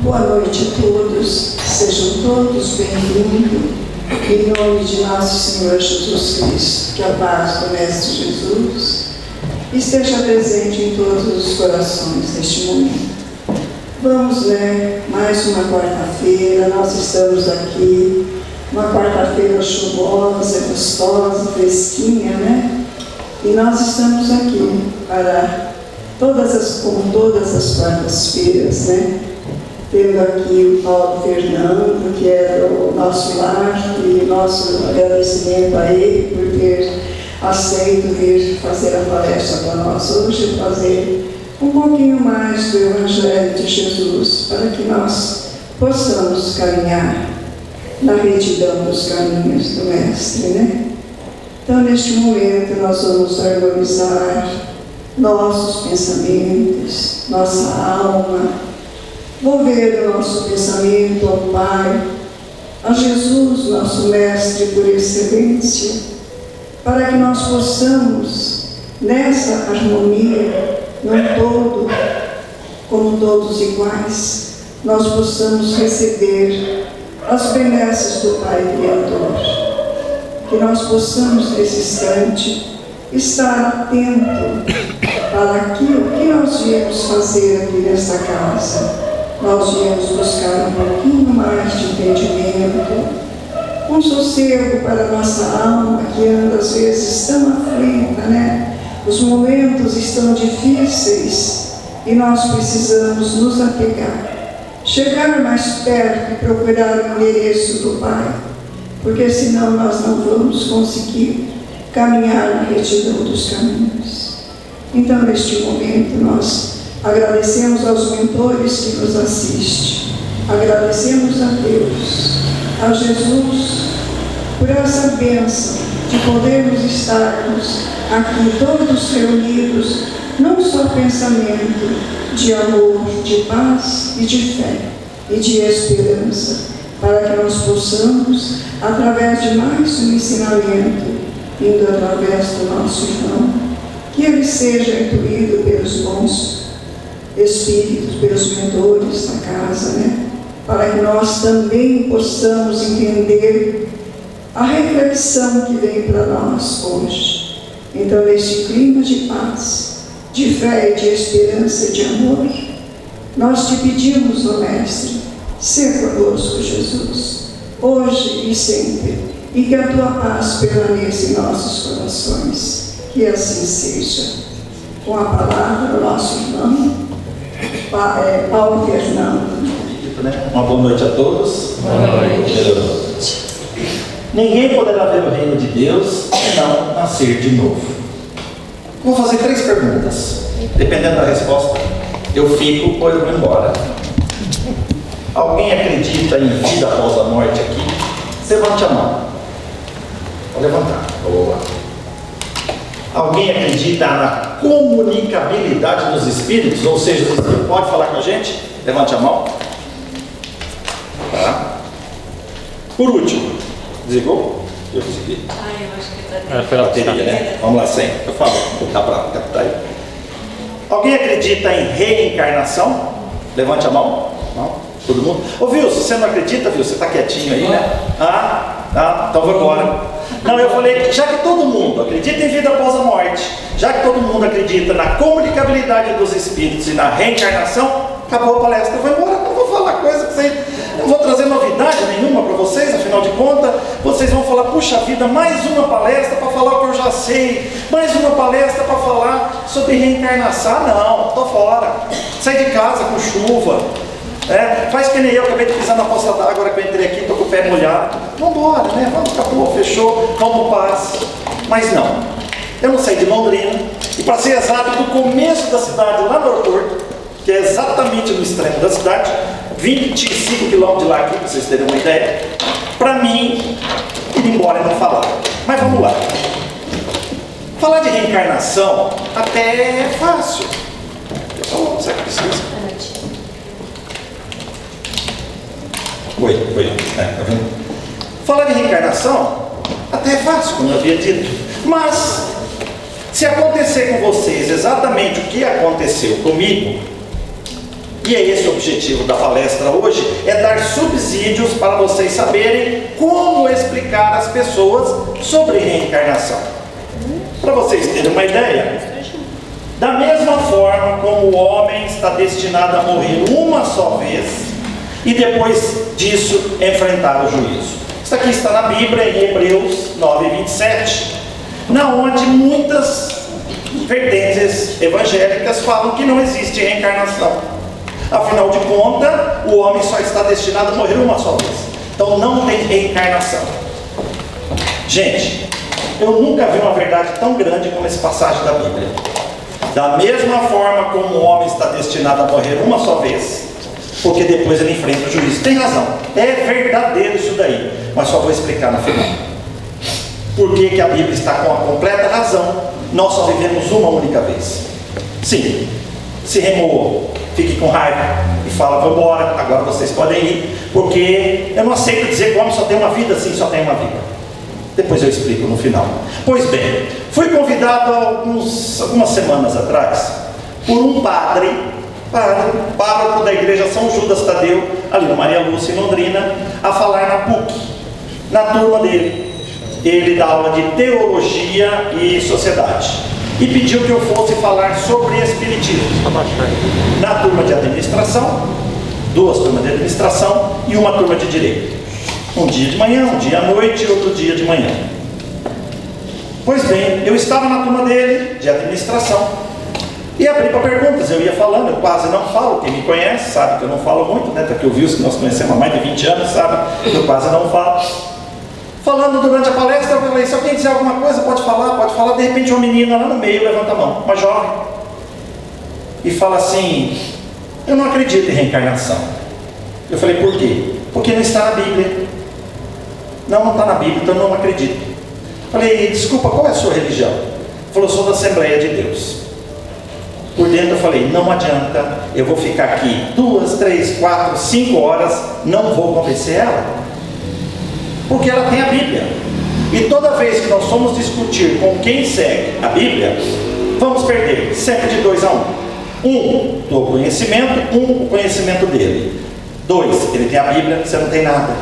Boa noite a todos, sejam todos bem-vindos, em nome de nosso Senhor Jesus Cristo, que a paz do Mestre Jesus esteja presente em todos os corações neste momento. Vamos ler mais uma quarta-feira, nós estamos aqui, uma quarta-feira chuvosa, gostosa, fresquinha, né? E nós estamos aqui para como todas as quartas-feiras, né? Tendo aqui o Paulo Fernando, que é o nosso lar, e nosso agradecimento a ele por ter aceito vir fazer a palestra para nós hoje, fazer um pouquinho mais do Evangelho de Jesus, para que nós possamos caminhar na retidão dos caminhos do Mestre, né? Então, neste momento, nós vamos harmonizar nossos pensamentos, nossa alma, volver o nosso pensamento ao Pai, a Jesus, nosso Mestre por excelência, para que nós possamos, nessa harmonia, num todo, como todos iguais, nós possamos receber as benesses do Pai Criador. Que nós possamos, nesse instante, estar atento para aquilo que nós viemos fazer aqui nesta casa. Nós viemos buscar um pouquinho mais de entendimento, um sossego para a nossa alma, que anda às vezes tão aflita, né? Os momentos estão difíceis e nós precisamos nos apegar, chegar mais perto e procurar o endereço do Pai, porque senão nós não vamos conseguir caminhar na retidão dos caminhos. Então, neste momento, nós agradecemos aos mentores que nos assistem, agradecemos a Deus, a Jesus, por essa bênção de podermos estarmos aqui todos reunidos num só pensamento de amor, de paz e de fé e de esperança, para que nós possamos, através de mais um ensinamento, indo através do nosso irmão, que ele seja intuído pelos bons espíritos, pelos mentores da casa, né? Para que nós também possamos entender a reflexão que vem para nós hoje. Então, neste clima de paz, de fé, de esperança e de amor, nós te pedimos, ó Mestre, ser conosco, Jesus, hoje e sempre, e que a tua paz permaneça em nossos corações. Que assim seja. Com a palavra, o nosso irmão, Paulo Fernando. Uma boa noite a todos. Boa noite. Ninguém poderá ver o reino de Deus se não nascer de novo. Vou fazer 3 perguntas. Dependendo da resposta, eu fico ou eu vou embora. Alguém acredita em vida após a morte aqui? Levante a mão. Vou levantar. Boa. Alguém acredita na comunicabilidade dos espíritos? Ou seja, os espíritos podem falar com a gente? Levante a mão. Tá. Por último, desligou? Eu consegui. Eu acho que está Foi a bateria, né? Vamos lá, sem. Eu falo, vou botar para captar aí. Alguém acredita em reencarnação? Levante a mão. Não? Todo mundo? Ô Wilson, você não acredita, Wilson? Você está quietinho aí, né? Então vou embora. Não, eu falei, já que todo mundo acredita em vida após a morte, já que todo mundo acredita na comunicabilidade dos espíritos e na reencarnação, acabou a palestra, eu vou embora, não vou falar coisa que vocês... Não vou trazer novidade nenhuma para vocês, afinal de contas, vocês vão falar, puxa vida, mais uma palestra para falar o que eu já sei, mais uma palestra para falar sobre reencarnação. Não, estou fora. Sai de casa com chuva. Faz que nem eu, acabei de pisar na poça d'água, agora que eu entrei aqui, estou com o pé molhado. Vamos embora, né? Vamos, acabou, fechou, vamos paz. Mas não, eu não saí de Londrina, e para ser exato, do começo da cidade, lá no aeroporto, que é exatamente no extremo da cidade, 25 quilômetros de lá aqui, para vocês terem uma ideia, para mim, ir embora e não falar. Mas vamos lá. Falar de reencarnação até é fácil. Pessoal, será que precisa? Oi, tá vendo? Falar de reencarnação até é fácil, como eu havia dito. Mas, se acontecer com vocês exatamente o que aconteceu comigo, E é esse o objetivo da palestra hoje, é dar subsídios para vocês saberem como explicar às pessoas sobre reencarnação. Para vocês terem uma ideia, da mesma forma como o homem está destinado a morrer uma só vez e depois disso enfrentar o juízo. Isso aqui está na Bíblia, em Hebreus 9:27, na onde muitas vertentes evangélicas falam que não existe reencarnação. Afinal de contas, o homem só está destinado a morrer uma só vez. Então não tem reencarnação. Gente, eu nunca vi uma verdade tão grande como essa passagem da Bíblia. Da mesma forma como o homem está destinado a morrer uma só vez, porque depois ele enfrenta o juízo. Tem razão, é verdadeiro isso daí, mas só vou explicar no final. Por que a Bíblia está com a completa razão? Nós só vivemos uma única vez. Sim, se remoam, fique com raiva e fala, vou embora, agora vocês podem ir, porque eu não aceito dizer que o homem só tem uma vida, sim, só tem uma vida. Depois eu explico no final. Pois bem, fui convidado algumas semanas atrás por um pároco da igreja São Judas Tadeu, ali no Maria Lúcia, em Londrina, a falar na PUC, na turma dele. Ele dá aula de teologia e sociedade e pediu que eu fosse falar sobre espiritismo na turma de administração, 2 turmas de administração e uma turma de direito. Um dia de manhã, um dia à noite e outro dia de manhã. Pois bem, eu estava na turma dele, de administração, e abri para perguntas. Eu ia falando, eu quase não falo. Quem me conhece sabe que eu não falo muito, né? Porque eu vi os que nós conhecemos há mais de 20 anos, sabe? Eu quase não falo. Falando durante a palestra, eu falei, se alguém dizer alguma coisa, pode falar, pode falar. De repente uma menina lá no meio levanta a mão, uma jovem, e fala assim, eu não acredito em reencarnação. Eu falei, por quê? Porque não está na Bíblia. Não está na Bíblia, então eu não acredito. Falei, desculpa, qual é a sua religião? Falou, sou da Assembleia de Deus. Por dentro eu falei, não adianta, eu vou ficar aqui 2, 3, 4, 5 horas, não vou convencer ela. Porque ela tem a Bíblia. E toda vez que nós formos discutir com quem segue a Bíblia, vamos perder, sempre de 2 a 1. 1, do conhecimento, 1, o conhecimento dele. 2, ele tem a Bíblia, você não tem nada.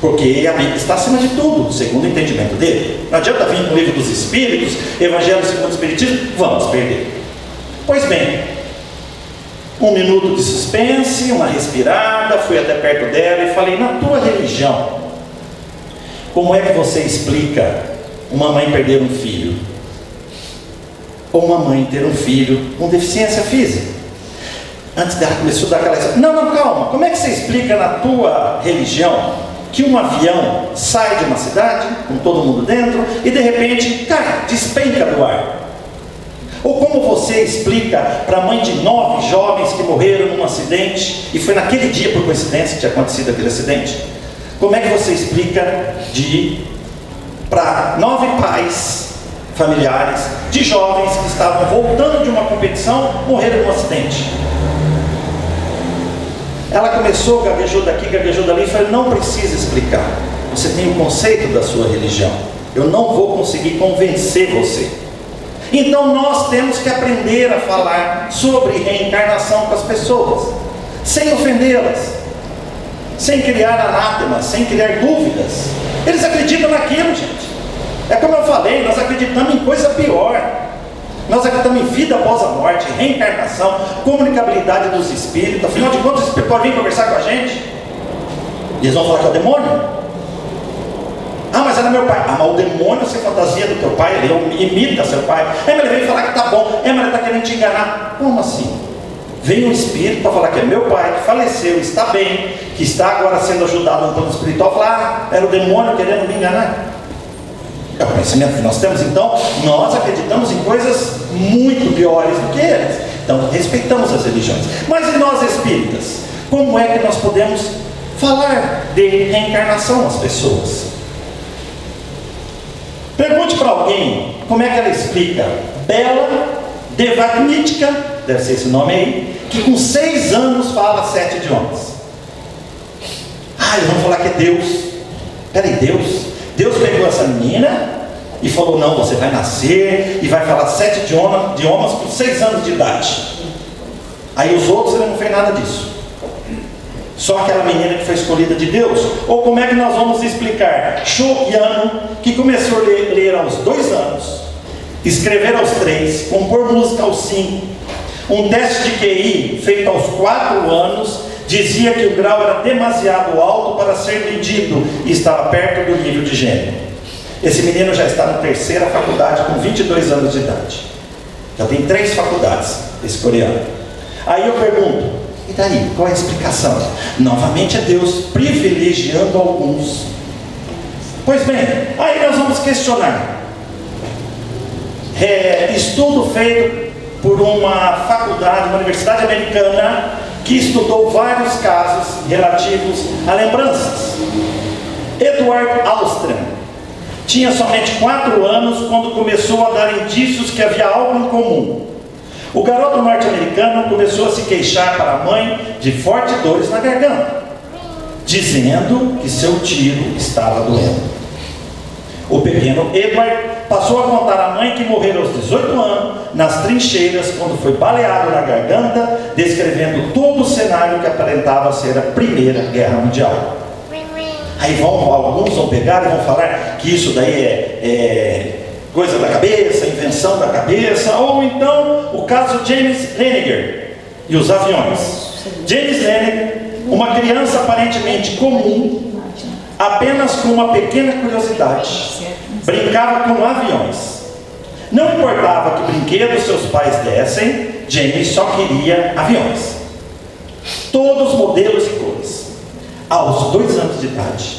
Porque a Bíblia está acima de tudo, segundo o entendimento dele. Não adianta vir com o livro dos Espíritos, Evangelho segundo o Espiritismo, vamos perder. Pois bem, 1 minuto de suspense, uma respirada, fui até perto dela e falei, na tua religião, como é que você explica uma mãe perder um filho? Ou uma mãe ter um filho com deficiência física? Antes dela começou a dar aquela... Não, calma, como é que você explica na tua religião que um avião sai de uma cidade, com todo mundo dentro, e de repente cai, despenca do ar? Ou como você explica para a mãe de 9 jovens que morreram num acidente, e foi naquele dia, por coincidência, que tinha acontecido aquele acidente? Como é que você explica para 9 pais familiares de jovens que estavam voltando de uma competição, morreram num acidente? Ela começou, gaguejou daqui, gaguejou dali, e falei, não precisa explicar, você tem o conceito da sua religião, eu não vou conseguir convencer você. Então nós temos que aprender a falar sobre reencarnação com as pessoas, sem ofendê-las, sem criar anátemas, sem criar dúvidas. Eles acreditam naquilo, gente. É como eu falei, nós acreditamos em coisa pior. Nós acreditamos em vida após a morte, reencarnação, comunicabilidade dos espíritos. Afinal de contas, os espíritos podem vir conversar com a gente. E eles vão falar que é o demônio. Ah, mas era meu pai. Ah, mas o demônio se fantasia do teu pai, ele imita seu pai. Mas ele veio falar que tá bom. Mas ele está querendo te enganar. Como assim? Veio um espírito para falar que é meu pai, que faleceu, está bem, que está agora sendo ajudado no plano espiritual. Falar, era o demônio querendo me enganar. É o conhecimento que nós temos. Então, nós acreditamos em coisas muito piores do que eles. Então, respeitamos as religiões. Mas e nós espíritas? Como é que nós podemos falar de reencarnação às pessoas? Pergunte para alguém como é que ela explica Bela Devagnítica, deve ser esse nome aí, que com 6 anos fala 7 idiomas. Ah, eles vão falar que é Deus. Peraí, Deus? Deus pegou essa menina e falou, não, você vai nascer e vai falar 7 idiomas com 6 anos de idade. Aí os outros, ele não fez nada disso. Só aquela menina que foi escolhida de Deus? Ou como é que nós vamos explicar Cho Yano, que começou a ler aos 2 anos, escrever aos 3, compor música aos 5, um teste de QI feito aos 4 anos, dizia que o grau era demasiado alto para ser medido e estava perto do nível de gênio. Esse menino já está na 3ª faculdade com 22 anos de idade. Já tem 3 faculdades, esse coreano. Aí eu pergunto, e daí? Qual é a explicação? Novamente é Deus privilegiando alguns. Pois bem, aí nós vamos questionar. Estudo feito por uma faculdade, uma universidade americana, que estudou vários casos relativos a lembranças. Edward Alstrom tinha somente 4 anos quando começou a dar indícios que havia algo em comum. O garoto norte-americano começou a se queixar para a mãe de fortes dores na garganta, dizendo que seu tiro estava doendo. O pequeno Edward passou a contar à mãe que morreu aos 18 anos nas trincheiras quando foi baleado na garganta, descrevendo todo o cenário que aparentava ser a Primeira Guerra Mundial. Aí alguns vão pegar e vão falar que isso daí é coisa da cabeça, invenção da cabeça, ou então o caso James Laniger e os aviões. James Laniger, uma criança aparentemente comum, apenas com uma pequena curiosidade, brincava com aviões. Não importava que brinquedos seus pais dessem, James só queria aviões. Todos os modelos e cores. Aos 2 anos de idade,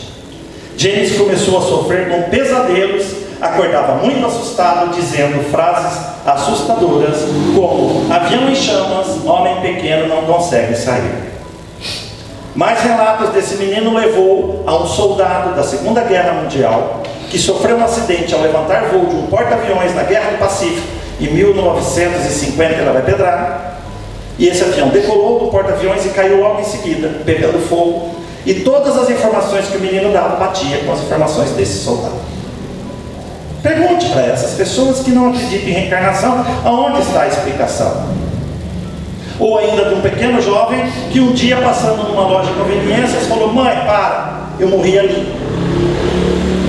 James começou a sofrer com pesadelos. Acordava muito assustado, dizendo frases assustadoras como: avião em chamas, homem pequeno não consegue sair. Mais relatos desse menino levou a um soldado da Segunda Guerra Mundial que sofreu um acidente ao levantar voo de um porta-aviões na Guerra do Pacífico em 1950, ela vai pedrar, e esse avião decolou do porta-aviões e caiu logo em seguida, pegando fogo, e todas as informações que o menino dava batia com as informações desse soldado. Pergunte para essas pessoas que não acreditam em reencarnação, aonde está a explicação? Ou ainda de um pequeno jovem que um dia, passando numa loja de conveniências, falou: mãe, para, eu morri ali.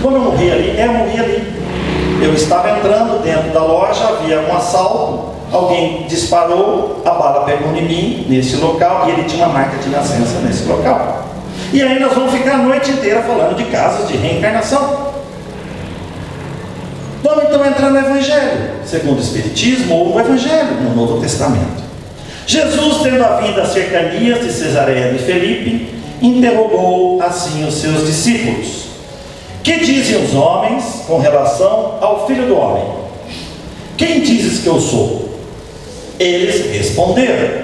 Como eu morri ali? Eu morri ali. Eu estava entrando dentro da loja, havia um assalto, alguém disparou, a bala pegou em mim, nesse local, e ele tinha uma marca de nascença nesse local. E aí nós vamos ficar a noite inteira falando de casos de reencarnação. Vamos então entrar no Evangelho, segundo o Espiritismo, ou no Evangelho, no Novo Testamento. Jesus, tendo havido às cercanias de Cesareia de Felipe, interrogou assim os seus discípulos: que dizem os homens com relação ao Filho do Homem? Quem dizes que eu sou? Eles responderam: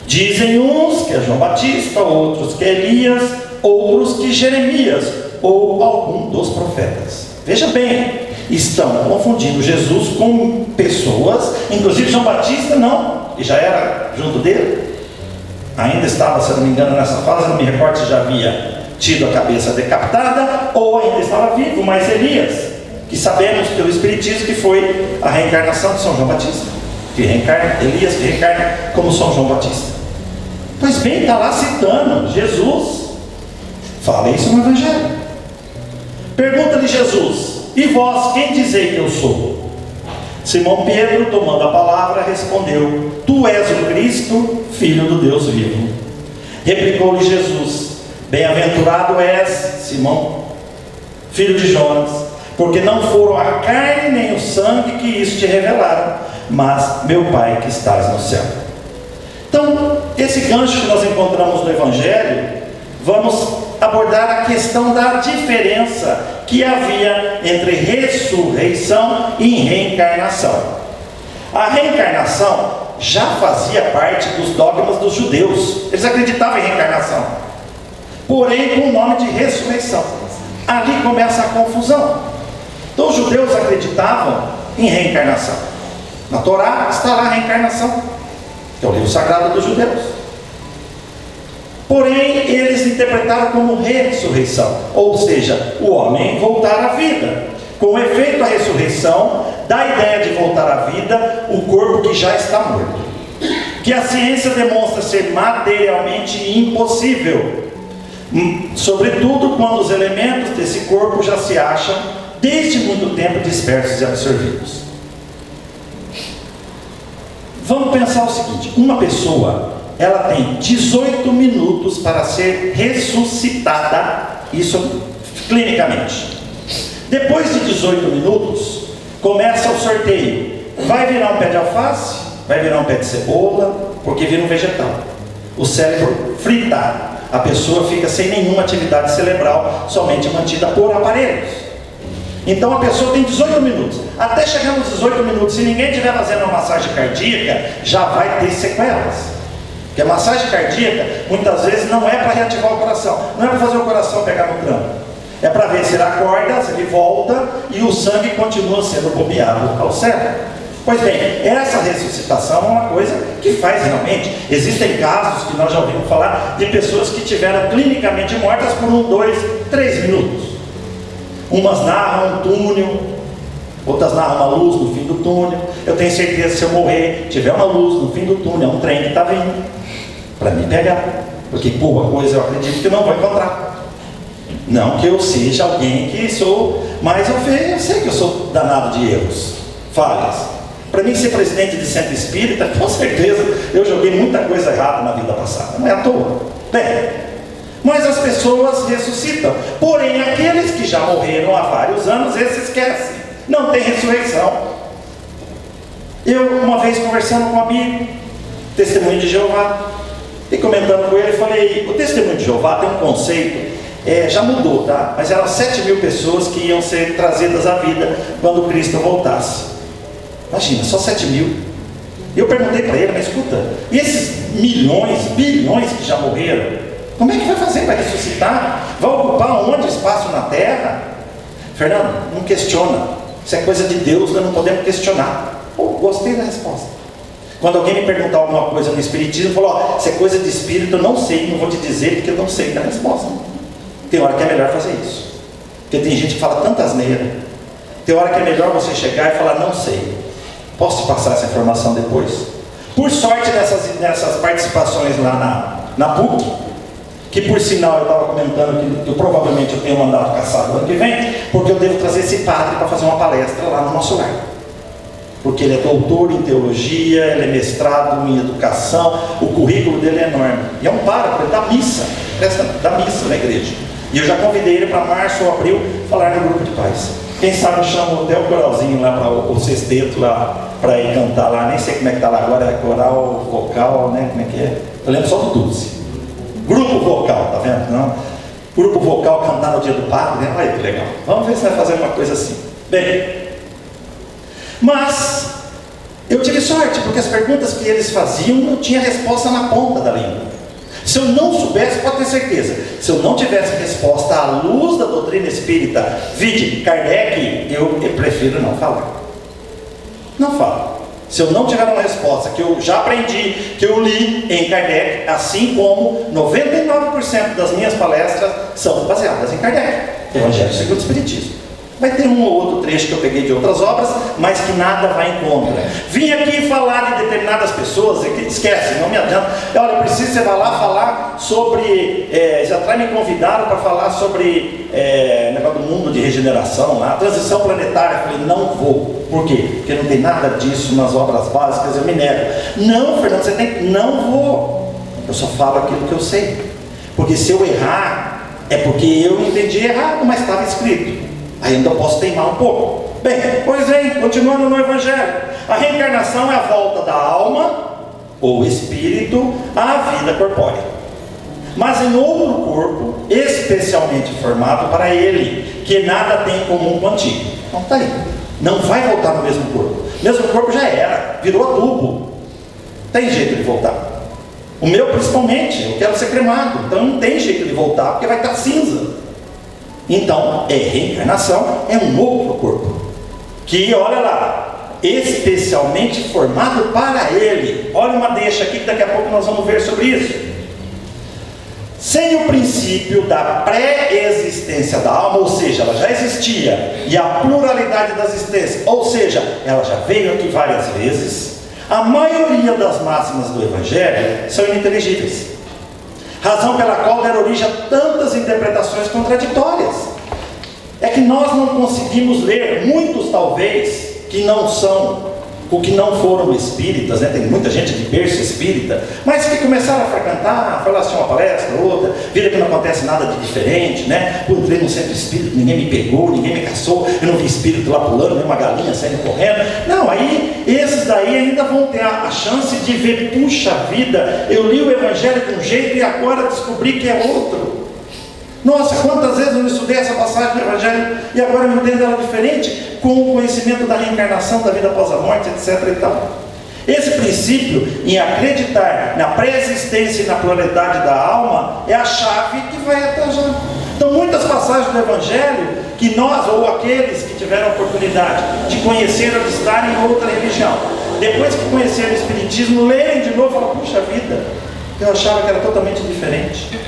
dizem uns que é João Batista, outros que é Elias, outros que Jeremias, ou algum dos profetas. Veja bem, estão confundindo Jesus com pessoas, inclusive João Batista não, e já era junto dele, ainda estava, se não me engano, nessa fase, não me recordo se já havia tido a cabeça decapitada, ou ainda estava vivo, mas Elias, que sabemos pelo Espiritismo que foi a reencarnação de São João Batista, que reencarna, Elias que reencarna como São João Batista. Pois bem, está lá citando Jesus, fala isso no Evangelho. Pergunta-lhe Jesus: e vós, quem dizei que eu sou? Simão Pedro, tomando a palavra, respondeu: tu és o Cristo, Filho do Deus vivo. Replicou-lhe Jesus: bem-aventurado és, Simão, filho de Jonas, porque não foram a carne nem o sangue que isso te revelaram, mas meu Pai que estás no céu. Então, esse gancho que nós encontramos no Evangelho, vamos abordar a questão da diferença que havia entre ressurreição e reencarnação. A reencarnação já fazia parte dos dogmas dos judeus, eles acreditavam em reencarnação, porém com o nome de ressurreição. Ali começa a confusão. Então os judeus acreditavam em reencarnação. Na Torá está lá a reencarnação, que é o livro sagrado dos judeus. Porém, eles interpretaram como ressurreição, ou seja, o homem voltar à vida. Com efeito, a ressurreição dá a ideia de voltar à vida o corpo que já está morto, que que a ciência demonstra ser materialmente impossível, sobretudo quando os elementos desse corpo já se acham desde muito tempo dispersos e absorvidos. Vamos pensar o seguinte: uma pessoa, ela tem 18 minutos para ser ressuscitada, isso clinicamente. Depois de 18 minutos, começa o sorteio. Vai virar um pé de alface? Vai virar um pé de cebola? Porque vira um vegetal. O cérebro frita. A pessoa fica sem nenhuma atividade cerebral, somente mantida por aparelhos. Então a pessoa tem 18 minutos. Até chegar nos 18 minutos, se ninguém estiver fazendo uma massagem cardíaca, já vai ter sequelas. Porque a massagem cardíaca, muitas vezes, não é para reativar o coração. Não é para fazer o coração pegar no tranco. É para ver se ele acorda, se ele volta e o sangue continua sendo bombeado ao cérebro. Pois bem, essa ressuscitação é uma coisa que faz realmente. Existem casos que nós já ouvimos falar de pessoas que tiveram clinicamente mortas por 1, 2, 3 minutos. Umas narram um túnel, outras narram uma luz no fim do túnel. Eu tenho certeza que se eu morrer, tiver uma luz no fim do túnel, é um trem que está vindo para me pegar. Porque boa coisa eu acredito que não vou encontrar. Não que eu seja alguém que sou, mas eu sei que eu sou danado de erros, falhas. Para mim ser presidente de centro espírita, com certeza eu joguei muita coisa errada na vida passada, não é à toa. Bem, mas as pessoas ressuscitam. Porém, aqueles que já morreram há vários anos, esses esquecem. Não tem ressurreição. Eu, uma vez conversando com um amigo, testemunho de Jeová, e comentando com ele, falei: o testemunho de Jeová tem um conceito, já mudou, tá? Mas eram 7.000 pessoas que iam ser trazidas à vida quando Cristo voltasse. Imagina, só 7.000. E eu perguntei para ele: mas escuta, e esses milhões, bilhões que já morreram, como é que vai fazer para ressuscitar? Vai ocupar onde espaço na terra? Fernando, não questiona. Isso é coisa de Deus, nós não podemos questionar. Gostei da resposta. Quando alguém me perguntar alguma coisa no espiritismo, falou: isso é coisa de espírito, eu não sei, não vou te dizer porque eu não sei da resposta. Tem hora que é melhor fazer isso. Porque tem gente que fala tanta asneira. Tem hora que é melhor você chegar e falar: não sei. Posso te passar essa informação depois? Por sorte, nessas participações lá na PUC, que por sinal eu estava comentando que eu provavelmente tenho um mandato caçado no ano que vem, porque eu devo trazer esse padre para fazer uma palestra lá no nosso lar. Porque ele é doutor em teologia, ele é mestrado em educação, o currículo dele é enorme. E é um pároco, ele dá missa, dá missa na igreja. E eu já convidei ele para março ou abril falar no grupo de pais. Quem sabe eu chamo até o coralzinho lá para o sexteto lá, para ir cantar lá, nem sei como é que está lá agora, é coral, vocal, né? Como é que é? Eu lembro só do Dulce. Grupo vocal, tá vendo? Não? Grupo vocal cantar no dia do padre, né? Olha que legal. Vamos ver se vai fazer uma coisa assim. Bem, mas eu tive sorte, porque as perguntas que eles faziam não tinha resposta na ponta da língua. Se eu não soubesse, pode ter certeza, se eu não tivesse resposta à luz da doutrina espírita, vide Kardec, eu prefiro não falar. Não falo. Se eu não tiver uma resposta que eu já aprendi, que eu li em Kardec, assim como 99% das minhas palestras são baseadas em Kardec, Evangelho segundo o Espiritismo. Vai ter um ou outro trecho que eu peguei de outras obras, mas que nada vai em contra. Vim aqui falar de determinadas pessoas, e que esquece, não me adianta. Olha, eu preciso que você vá lá falar sobre, já até me convidaram para falar sobre negócio do mundo de regeneração, lá, transição planetária. Eu falei: não vou. Por quê? Porque não tem nada disso nas obras básicas, eu me nego. Não, Fernando, você tem que... Não vou. Eu só falo aquilo que eu sei. Porque se eu errar, é porque eu entendi errado, mas estava escrito. Ainda posso teimar um pouco. Bem, pois bem, continuando no Evangelho. A reencarnação é a volta da alma, ou espírito, à vida corpórea. Mas em outro corpo, especialmente formado para ele, que nada tem em comum contigo. Então está aí. Não vai voltar no mesmo corpo. O mesmo corpo já era, virou adubo. Tem jeito de voltar. O meu principalmente, eu quero ser cremado. Então não tem jeito de voltar, porque vai estar cinza. Então, reencarnação é um outro corpo, que, olha lá, especialmente formado para ele. Olha uma deixa aqui, que daqui a pouco nós vamos ver sobre isso. Sem o princípio da pré-existência da alma, ou seja, ela já existia, e a pluralidade da existência, ou seja, ela já veio aqui várias vezes, A maioria das máximas do Evangelho são ininteligíveis, razão pela qual deram origem a tantas interpretações contraditórias. É que nós não conseguimos ler, muitos talvez, que não são, ou que não foram espíritas, né? Tem muita gente de berço espírita, mas que começaram a frequentar, foi lá assistir uma palestra, outra, vira que não acontece nada de diferente, né? Pô, entrei no centro espírita, ninguém me pegou, ninguém me caçou, eu não vi espírito lá pulando, nem uma galinha saindo correndo. Não, aí esses daí ainda vão ter a chance de ver, puxa vida, eu li o Evangelho de um jeito e agora descobri que é outro. Nossa, quantas vezes eu estudei essa passagem do Evangelho e agora eu entendo ela diferente, com o conhecimento da reencarnação, da vida após a morte, etc. e tal. Esse princípio em acreditar na pré-existência e na pluralidade da alma é a chave que vai até já. Então, muitas passagens do Evangelho que nós, ou aqueles que tiveram a oportunidade de conhecer ou de estar em outra religião, depois que conheceram o Espiritismo, lerem de novo e falam, puxa vida, eu achava que era totalmente diferente.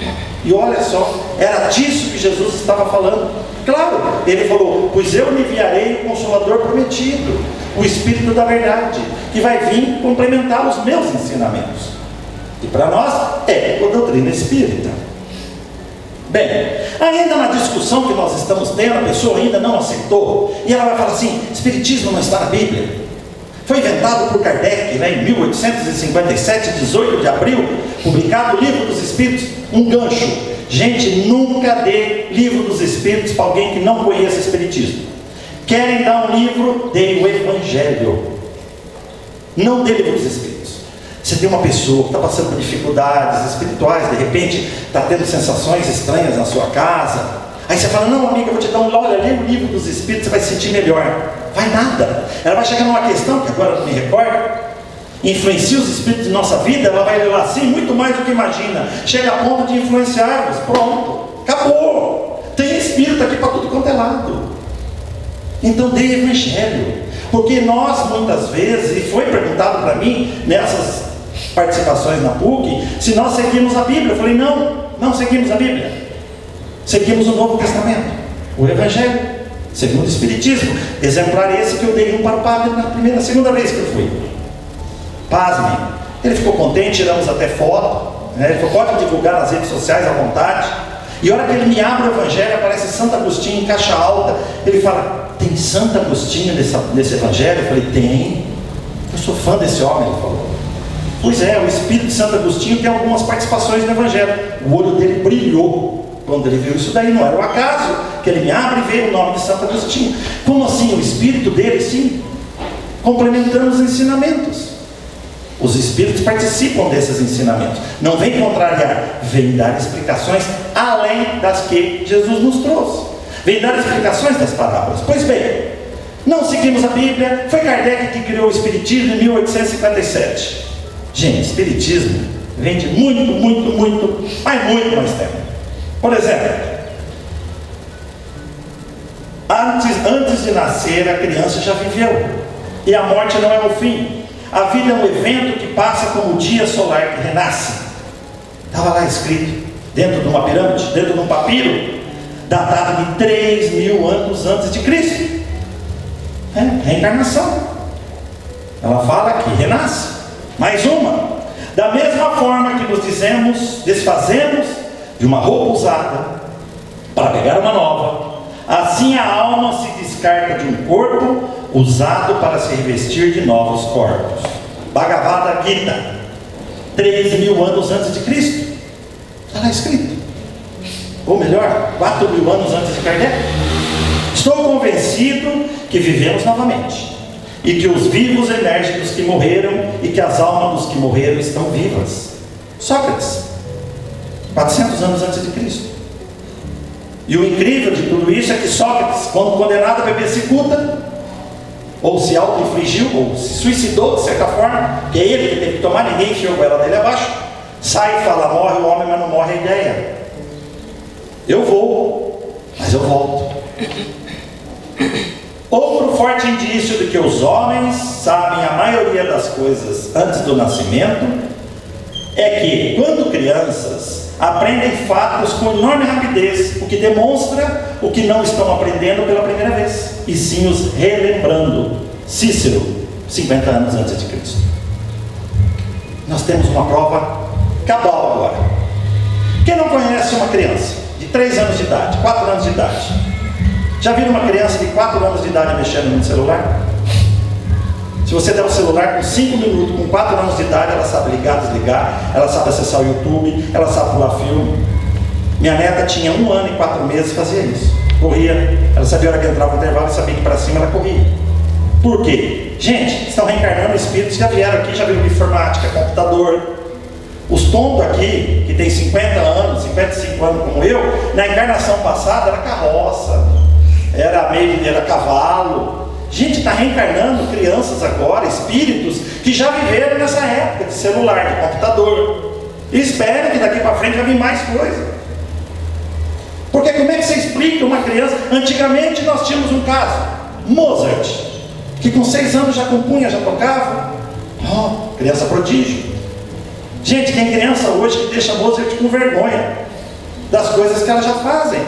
E olha só, era disso que Jesus estava falando. Claro, ele falou, pois eu lhe enviarei o Consolador prometido, o Espírito da verdade, que vai vir complementar os meus ensinamentos. E para nós é a doutrina espírita. Bem, ainda na discussão que nós estamos tendo, a pessoa ainda não aceitou, e ela vai falar assim, Espiritismo não está na Bíblia. Foi inventado por Kardec, né, em 1857, 18 de abril, publicado o Livro dos Espíritos, um gancho. Gente, nunca dê Livro dos Espíritos para alguém que não conheça Espiritismo. Querem dar um livro, dê o Evangelho. Não dê Livro dos Espíritos. Você tem uma pessoa que está passando por dificuldades espirituais, de repente está tendo sensações estranhas na sua casa. Aí você fala, não amiga, eu vou te dar olha, lê o Livro dos Espíritos, você vai se sentir melhor. Vai nada. Ela vai chegar numa questão, que agora eu não me recordo, influencia os espíritos de nossa vida, ela vai ler lá assim, muito mais do que imagina. Chega a ponto de influenciá-los. Pronto. Acabou. Tem espírito aqui para tudo quanto é lado. Então dê Evangelho. Porque nós, muitas vezes, e foi perguntado para mim, nessas participações na PUC, se nós seguimos a Bíblia. Eu falei, não seguimos a Bíblia. Seguimos o Novo Testamento, o Evangelho, segundo o Espiritismo. Exemplar esse que eu dei para o padre na segunda vez que eu fui. Pasmem. Ele ficou contente, tiramos até foto, né? Ele falou, pode divulgar nas redes sociais à vontade. E a hora que ele me abre o Evangelho, aparece Santo Agostinho em caixa alta. Ele fala, tem Santo Agostinho nesse Evangelho? Eu falei, tem. Eu sou fã desse homem, ele falou. Pois é, o Espírito de Santo Agostinho tem algumas participações no Evangelho. O olho dele brilhou quando ele viu isso daí. Não era um acaso que ele me abre e vê o nome de Santo Agostinho. Como assim? O Espírito dele, sim, complementando os ensinamentos. Os Espíritos participam desses ensinamentos. Não vem contrariar, vem dar explicações além das que Jesus nos trouxe. Vem dar explicações das parábolas. Pois bem, não seguimos a Bíblia. Foi Kardec que criou o Espiritismo em 1857. Gente, Espiritismo vem de muito mais tempo. Por exemplo, antes de nascer, a criança já viveu. E a morte não é o fim. A vida é um evento que passa como o dia solar que renasce. Estava lá escrito, dentro de uma pirâmide, dentro de um papiro, datado de 3.000 anos antes de Cristo. Reencarnação. Ela fala que renasce. Mais uma. Da mesma forma que nos desfazemos de uma roupa usada para pegar uma nova, assim a alma se descarta de um corpo usado para se revestir de novos corpos. Bhagavad Gita, 3.000 anos antes de Cristo. Está lá escrito. Ou melhor, 4.000 anos antes de Kardec. Estou convencido que vivemos novamente, e que os vivos emergem dos que morreram, e que as almas dos que morreram estão vivas. Sócrates, 400 anos antes de Cristo. E o incrível de tudo isso é que Sócrates, quando condenado a beber cicuta, ou se auto-infligiu, ou se suicidou de certa forma, que é ele que teve que tomar, ninguém enfiou a goela dele abaixo, sai e fala, morre o homem, mas não morre a ideia. Eu vou, mas eu volto. Outro forte indício de que os homens sabem a maioria das coisas antes do nascimento é que, quando crianças, aprendem fatos com enorme rapidez, o que demonstra o que não estão aprendendo pela primeira vez, e sim os relembrando. Cícero, 50 anos antes de Cristo. Nós temos uma prova cabal agora. Quem não conhece uma criança de 3 anos de idade, 4 anos de idade? Já viram uma criança de 4 anos de idade mexendo no celular? Se você der um celular com 5 minutos, com 4 anos de idade, ela sabe ligar, desligar, ela sabe acessar o YouTube, ela sabe pular filme. Minha neta tinha 1 ano e 4 meses e fazia isso. Corria, ela sabia a hora que entrava no intervalo, sabia que para cima ela corria. Por quê? Gente, estão reencarnando espíritos que já vieram aqui, já viram de informática, computador. Os tontos aqui, que tem 50 anos, 55 anos como eu, na encarnação passada era carroça, era cavalo. Gente, está reencarnando crianças agora, espíritos que já viveram nessa época de celular, de computador. E espero que daqui para frente vai vir mais coisa. Porque como é que você explica uma criança? Antigamente nós tínhamos um caso, Mozart, que com 6 anos já compunha, já tocava. Criança prodígio. Gente, tem criança hoje que deixa Mozart com vergonha das coisas que elas já fazem,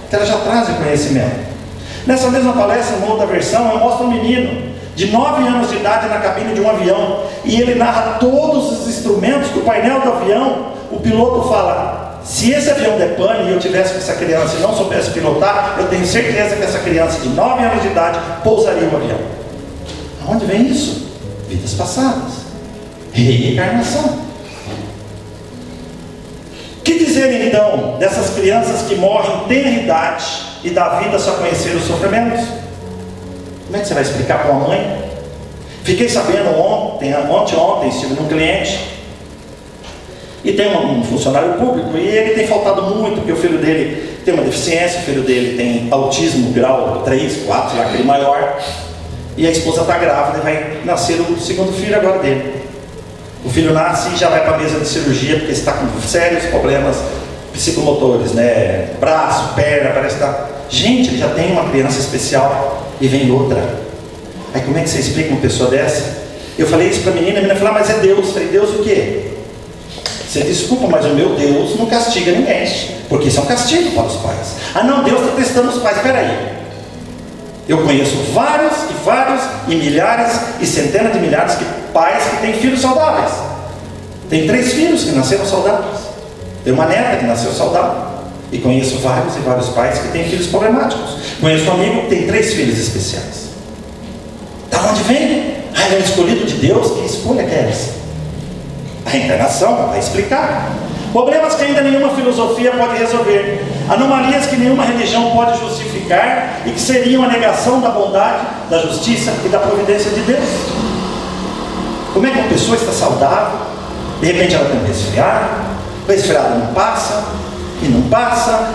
que elas já trazem conhecimento. Nessa mesma palestra, em uma outra versão, eu mostro um menino de 9 anos de idade na cabine de um avião, e ele narra todos os instrumentos do painel do avião. O piloto fala: se esse avião der pane e eu tivesse com essa criança e não soubesse pilotar, eu tenho certeza que essa criança de 9 anos de idade pousaria o avião. Aonde vem isso? Vidas passadas, reencarnação. O que dizer então dessas crianças que morrem em tenra idade e da vida só conhecer os sofrimentos? Como é que você vai explicar para uma mãe? Fiquei sabendo ontem estive num cliente e tem um funcionário público, e ele tem faltado muito, porque o filho dele tem uma deficiência, o filho dele tem autismo grau 3, 4, lá aquele maior, e a esposa está grávida e vai nascer o segundo filho agora dele. O filho nasce e já vai para a mesa de cirurgia, porque está com sérios problemas psicomotores, né? Braço, perna, parece que está... Gente, ele já tem uma criança especial e vem outra. Aí como é que você explica uma pessoa dessa? Eu falei isso para a menina falou: mas é Deus. Eu falei: Deus o quê? Você desculpa, mas o meu Deus não castiga ninguém, porque isso é um castigo para os pais. Ah não, Deus está testando os pais. Espera aí, eu conheço vários e milhares e centenas de milhares de pais que têm filhos saudáveis. Tem 3 filhos que nasceram saudáveis. Tem uma neta que nasceu saudável. E conheço vários e vários pais que têm filhos problemáticos. Conheço um amigo que tem 3 filhos especiais. Da onde vem? Ele é um escolhido de Deus. Que escolha que é essa? A reencarnação vai explicar. Problemas que ainda nenhuma filosofia pode resolver. Anomalias que nenhuma religião pode justificar e que seriam a negação da bondade, da justiça e da providência de Deus. Como é que uma pessoa está saudável, de repente ela tem um resfriado, o resfriado não passa,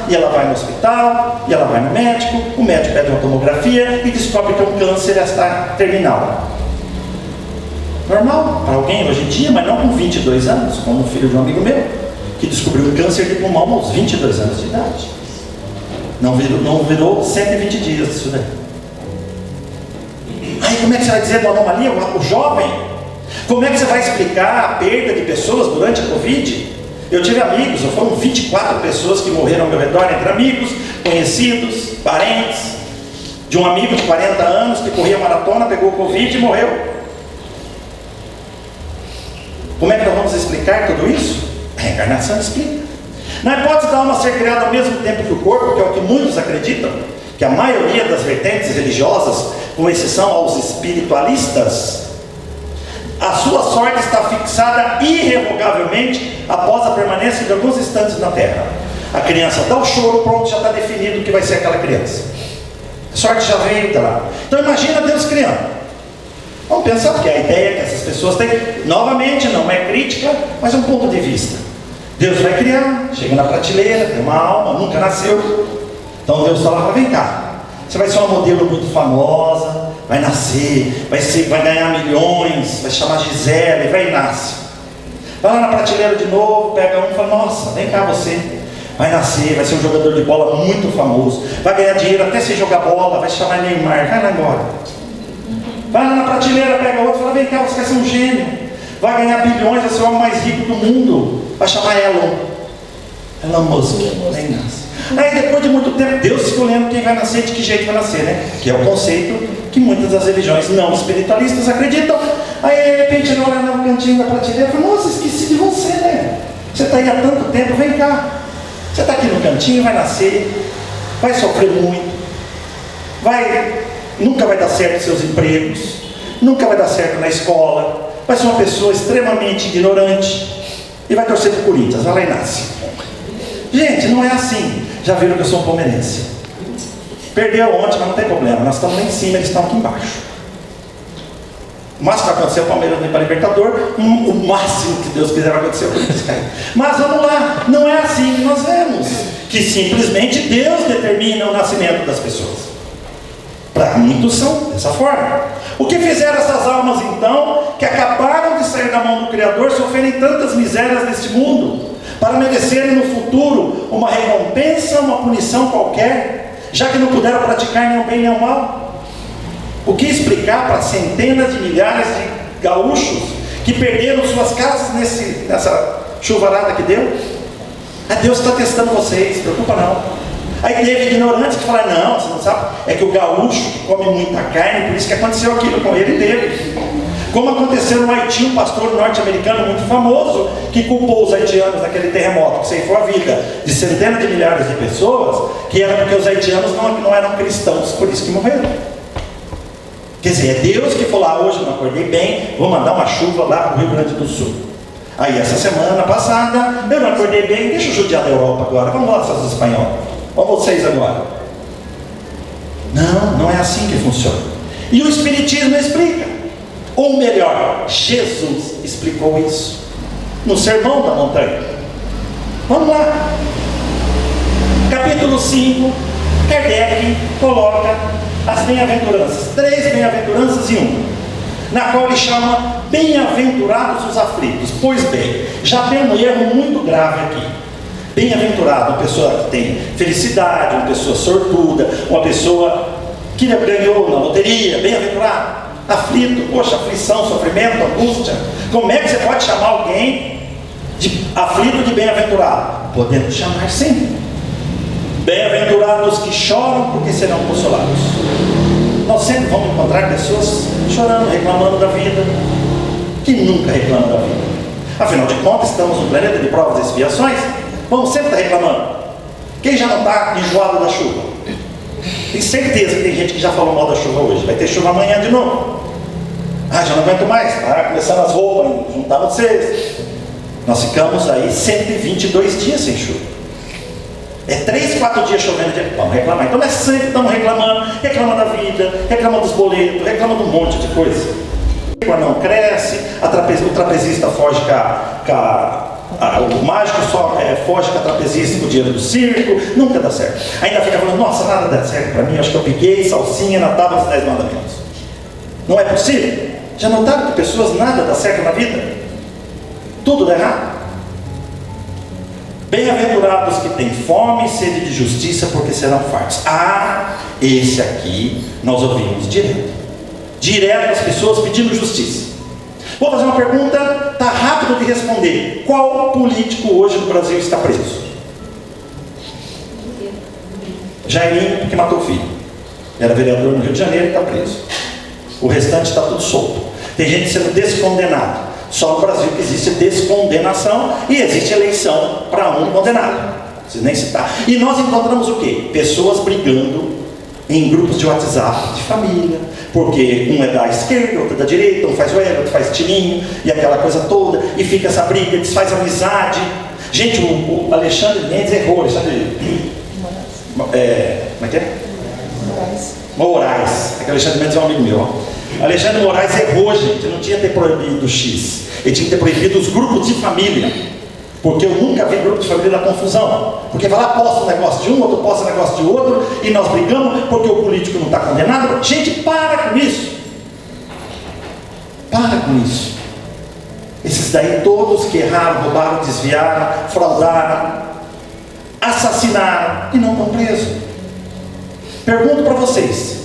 e ela vai no hospital, e ela vai no médico, o médico pede uma tomografia e descobre que é um câncer está terminal. Normal para alguém hoje em dia, mas não com 22 anos, como o filho de um amigo meu, que descobriu um câncer de pulmão aos 22 anos de idade. Não virou 120 dias isso daí. Aí como é que você vai dizer da anomalia? O jovem, como é que você vai explicar a perda de pessoas durante a Covid? Eu tive amigos, foram 24 pessoas que morreram ao meu redor, entre amigos, conhecidos, parentes, de um amigo de 40 anos que corria maratona, pegou o Covid e morreu. Como é que nós vamos explicar tudo isso? A reencarnação explica. Na hipótese da alma ser criada ao mesmo tempo que o corpo, que é o que muitos acreditam, que a maioria das vertentes religiosas, com exceção aos espiritualistas, a sua sorte está fixada irrevogavelmente após a permanência de alguns instantes na Terra. A criança dá o choro, pronto, já está definido o que vai ser aquela criança. A sorte já veio de lá. Então imagina Deus criando. Vamos pensar, porque a ideia que essas pessoas têm, novamente, não é crítica, mas é um ponto de vista. Deus vai criar, chega na prateleira, tem uma alma, nunca nasceu. Então Deus está lá para: vem cá, você vai ser uma modelo muito famosa, vai nascer, vai ganhar milhões, vai chamar Gisele, vai e nasce. Vai lá na prateleira de novo, pega um e fala: nossa, vem cá você. Vai nascer, vai ser um jogador de bola muito famoso, vai ganhar dinheiro até se jogar bola, vai chamar Neymar, vai lá embora. Vai lá na prateleira, pega outro e fala: vem cá, você vai ser um gênio, vai ganhar bilhões, vai ser o homem mais rico do mundo, vai chamar Elon Musk, nem nasce. Aí depois de muito tempo, Deus escolhendo quem vai nascer, de que jeito vai nascer, né? Que é o conceito que muitas das religiões não espiritualistas acreditam. Aí de repente ele olha no cantinho da prateleira e fala, nossa, esqueci de você, né? Você está aí há tanto tempo, vem cá. Você está aqui no cantinho, vai nascer, vai sofrer muito, nunca vai dar certo nos seus empregos, nunca vai dar certo na escola, vai ser uma pessoa extremamente ignorante e vai torcer para o Corinthians, vai lá e nasce. Gente, não é assim. Já viram que eu sou um palmeirense. Perdeu ontem, mas não tem problema, nós estamos lá em cima, eles estão aqui embaixo. O máximo que vai acontecer é o Palmeiras não ir para a Libertadores, o máximo que Deus quiser vai acontecer é o Corinthians cair. Mas vamos lá, não é assim que nós vemos, que simplesmente Deus determina o nascimento das pessoas. Para muitos são dessa forma. O que fizeram essas almas então, que acabaram de sair da mão do Criador, sofrerem tantas misérias neste mundo, para merecerem no futuro uma recompensa, uma punição qualquer, já que não puderam praticar nem o bem nem o mal? O que explicar para centenas de milhares de gaúchos que perderam suas casas nessa chuvarada que deu? Deus está testando vocês, não se preocupa não. Aí teve ignorantes que falaram, não, você não sabe, é que o gaúcho come muita carne, por isso que aconteceu aquilo com ele e dele. Como aconteceu no Haiti, um pastor norte-americano muito famoso, que culpou os haitianos naquele terremoto, que ceifou a vida de centenas de milhares de pessoas, que era porque os haitianos não eram cristãos, por isso que morreram. Quer dizer, é Deus que falou, hoje eu não acordei bem, vou mandar uma chuva lá para o Rio Grande do Sul. Aí essa semana passada, eu não acordei bem, deixa eu judiar da Europa agora, vamos lá, seus espanhóis, vamos vocês agora. Não é assim que funciona. E o Espiritismo explica, ou melhor, Jesus explicou isso, no Sermão da Montanha. Vamos lá. Capítulo 5, Kardec coloca as bem-aventuranças, 3 bem-aventuranças e 1, na qual ele chama bem-aventurados os aflitos. Pois bem, já tem um erro muito grave aqui. Bem-aventurado, uma pessoa que tem felicidade, uma pessoa sortuda, uma pessoa que ganhou na loteria, bem-aventurado. Aflito, poxa, aflição, sofrimento, angústia. Como é que você pode chamar alguém de aflito de bem-aventurado? Podemos chamar sim. Bem-aventurados que choram, porque serão consolados. Nós sempre vamos encontrar pessoas chorando, reclamando da vida, que nunca reclamam da vida. Afinal de contas, estamos num planeta de provas e expiações, vamos sempre estar reclamando. Quem já não está enjoado da chuva? Tenho certeza que tem gente que já falou mal da chuva hoje. Vai ter chuva amanhã de novo. Já não aguento mais, está começando as roupas, juntar vocês. Nós ficamos aí 122 dias sem chuva. É 3, 4 dias chovendo, vamos reclamar. Então nós sempre estamos reclamando da vida, reclamando dos boletos, reclamando de um monte de coisa. Quando não cresce, o trapezista foge o mágico só foge com a trapezista com o dinheiro do circo, nunca dá certo. Ainda fica falando, nossa, nada dá certo para mim, acho que eu piquei salsinha na tábua dos 10 mandamentos. Não é possível? Já notaram que pessoas nada dá certo na vida? Tudo dá errado. Bem-aventurados que têm fome e sede de justiça, porque serão fartos. Esse aqui nós ouvimos direto as pessoas pedindo justiça. Vou fazer uma pergunta, está rápido de responder. Qual político hoje no Brasil está preso? Jairinho, porque matou o filho. Era vereador no Rio de Janeiro e está preso. O restante está tudo solto. Tem gente sendo descondenada. Só no Brasil que existe descondenação e existe eleição para um condenado. Vocês nem citar. E nós encontramos o quê? Pessoas brigando em grupos de WhatsApp de família, porque um é da esquerda, outro é da direita, um faz o L, outro faz tirinho, e aquela coisa toda, e fica essa briga, desfaz amizade. Gente, o Alexandre Mendes errou, Alexandre... como é que é? Moraes. É que o Alexandre Mendes é um amigo meu. Alexandre Moraes errou, gente, não tinha que ter proibido o X, ele tinha que ter proibido os grupos de família, porque eu nunca vi grupo de família da confusão, porque vai lá, posta um negócio de um, outro posta um negócio de outro, e nós brigamos porque o político não está condenado. Gente, para com isso, esses daí todos que erraram, roubaram, desviaram, fraudaram, assassinaram e não estão presos. Pergunto para vocês,